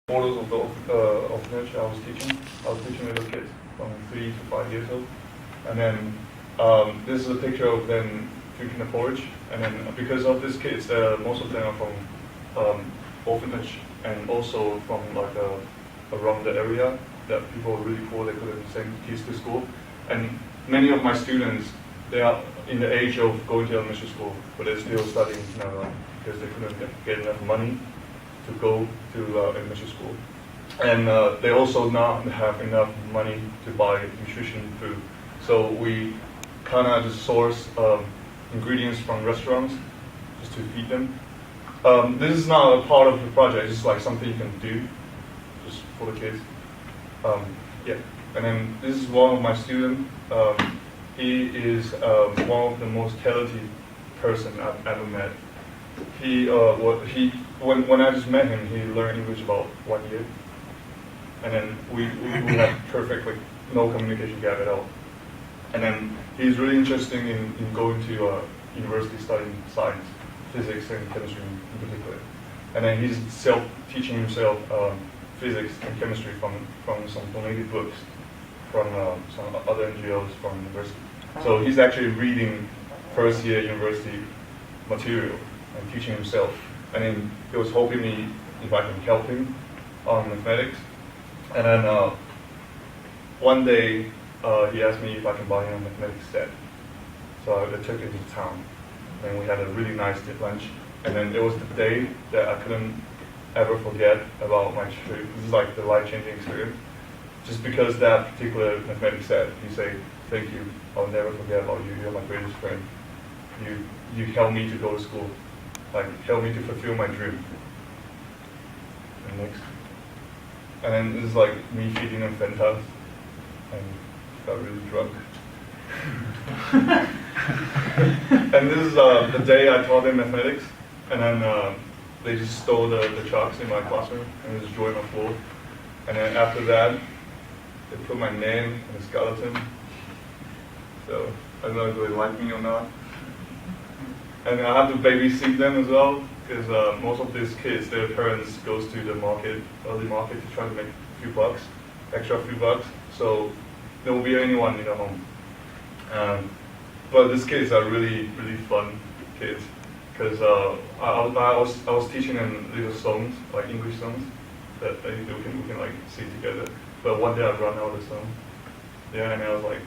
models of the orphanage I was teaching. I was teaching little kids from 3 to 5 years old. And then this is a picture of them drinking the porridge. And then because of these kids, most of them are from orphanage and also from like around the area that people were really poor, they couldn't send kids to school. And many of my students, they are in the age of going to elementary school, but they're still studying now because they couldn't get enough money to go to elementary school. And they also not have enough money to buy nutrition food. So we kind of just source ingredients from restaurants just to feed them. This is not a part of the project, it's just like something you can do just for the kids. Yeah. And then this is one of my students. He is one of the most talented person I've ever met. When I just met him, he learned English about 1 year, and then we had perfect, like, no communication gap at all. And then he's really interested in going to university studying science, physics and chemistry in particular. And then he's teaching himself physics and chemistry from some donated books from some other NGOs from university. So he's actually reading first year university material and teaching himself. And then he was hoping me if I can help him on mathematics. And then one day he asked me if I can buy him a mathematics set. So I took him to town and we had a really nice lunch. And then it was the day that I couldn't ever forget about my trip. This is like the life-changing experience. Just because that particular mathematics set, he said, "Thank you, I'll never forget about you, you're my greatest friend. You helped me to go to school, like helped me to fulfill my dream." And next. And then this is like me feeding him Fanta, and got really drunk. And this is the day I taught them mathematics, and then they just stole the chalks in my classroom and just drew on the floor. And then after that, they put my name and a skeleton. So I don't know if they like me or not. And I have to babysit them as well, because most of these kids, their parents goes to the market, early market, to try to make a few bucks, extra few bucks. So there will be anyone in the home. But these kids are really, really fun kids, because I was teaching them little songs, like English songs, that we can like sing together. But one day I ran out of songs. Yeah, and I was like,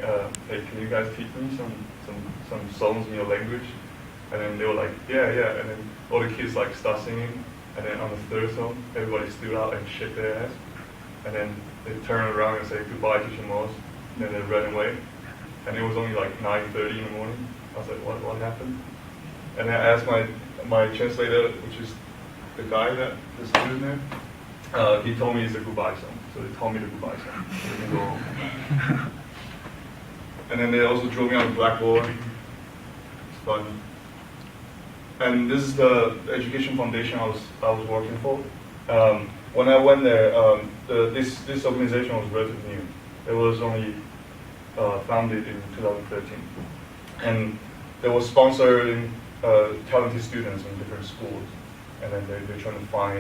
"Hey, can you guys teach me some songs in your language?" And then they were like, yeah. And then all the kids like start singing. And then on the third song, everybody stood out and shook their ass. And then they turned around and said goodbye to Shamos. And then they ran away. And it was only like 9:30 in the morning. I was like, what happened? And then I asked my translator, which is the guy that the student there. He told me it's a goodbye song. So they told me the goodbye song. So we can go home. And then they also drew me on the blackboard. It's fun. And this is the education foundation I was working for. When I went there, this organization was relatively new. It was only founded in 2013, and they were sponsoring talented students in different schools, and then they're trying to find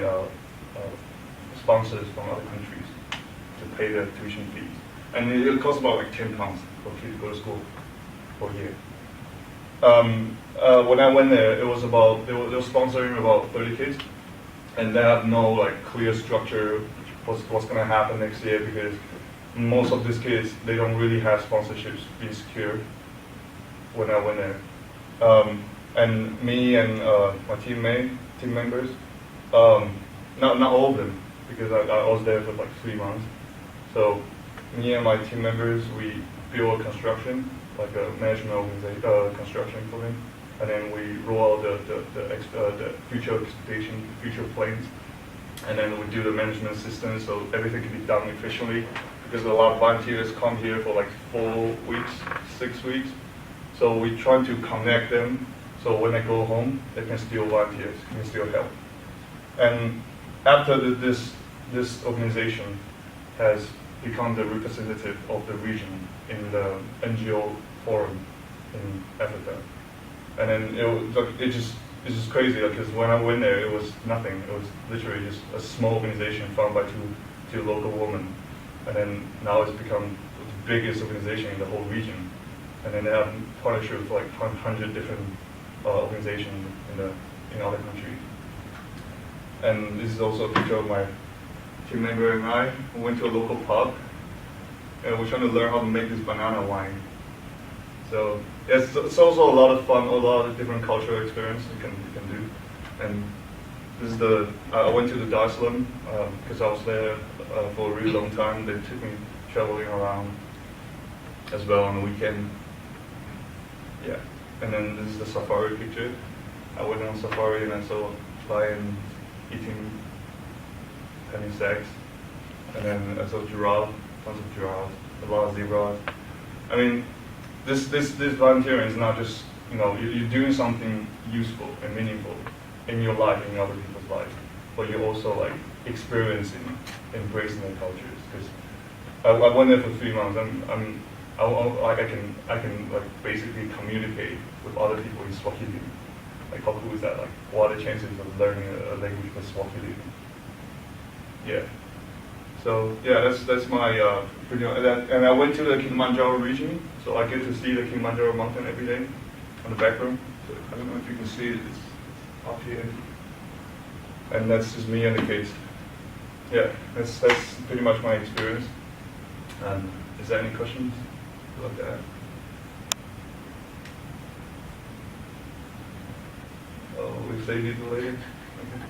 sponsors from other countries to pay their tuition fees. And it costs about like £10 for kids to go to school for a year. When I went there, it was about they were sponsoring about 30 kids, and they have no like clear structure what's going to happen next year, because most of these kids, they don't really have sponsorships being secured. When I went there, and me and my team members, not all of them, because I was there for like 3 months. So me and my team members, we built a construction, like a management organization, construction for them, and then we roll out the future expectation, future plans, and then we do the management system so everything can be done efficiently, because a lot of volunteers come here for like 4 weeks, 6 weeks, so we try to connect them so when they go home, they can still volunteer, can still help. And after this organization has become the representative of the region in the NGO forum in Africa. And then it's just crazy because when I went there, it was nothing. It was literally just a small organization founded by two local women, and then now it's become the biggest organization in the whole region. And then they have partnerships with like 100 different organizations in other countries. And this is also a picture of my team member and I. We went to a local pub, and we're trying to learn how to make this banana wine. So it's also a lot of fun, a lot of different cultural experience you can do. And this is I went to the Dar es Salaam because I was there for a really long time. They took me traveling around as well on the weekend. Yeah, and then this is the safari picture. I went on safari and I saw lion eating penny stacks, and then I saw giraffe, tons of giraffes, a lot of zebras. I mean, this volunteering is not just you're doing something useful and meaningful in your life, in other people's lives, but you're also like experiencing, embracing the cultures. Because I went there for 3 months. I can like basically communicate with other people in Swahili. Like how cool is that? Like what are the chances of learning a language for Swahili? Yeah. So yeah, that's my video. And I went to the Kilimanjaro region, so I get to see the Kilimanjaro mountain every day on the background. So I don't know if you can see it. It's up here, and that's just me and the kids. Yeah, that's pretty much my experience. Is there any questions about that? Oh, we save it later. Okay.